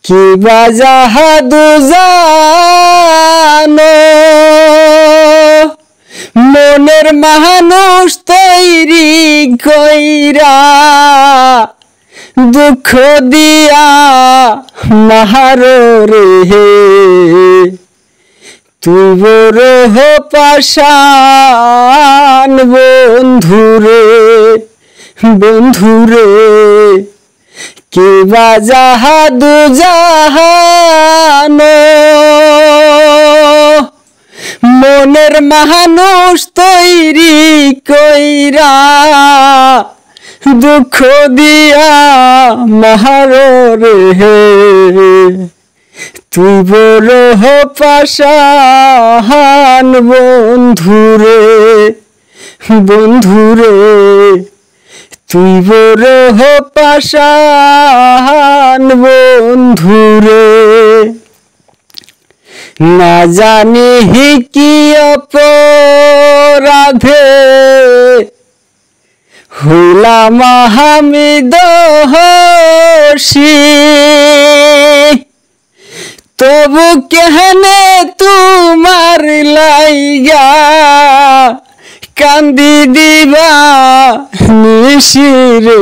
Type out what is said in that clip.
কিবা জাহাদু জানো মনের মানুষ তৈরি কইরা দুঃখ দিয়া মাহারো রে তুই বড় পাষাণ বন্ধুরে বন্ধুরে কিবা জাহাদু জানো মনের মানুষ তৈরি কইরা দুঃখ দিয়া মাহারো রে তুই বড় পাষাণ বন্ধুরে বন্ধুরে তুই বড় পাষাণ বন্ধুরে না জানি কি অপরাধে হইলাম আমি দোষী তবু কেহনে তোমার লাইগা কান্দি দিবা নিশিরে।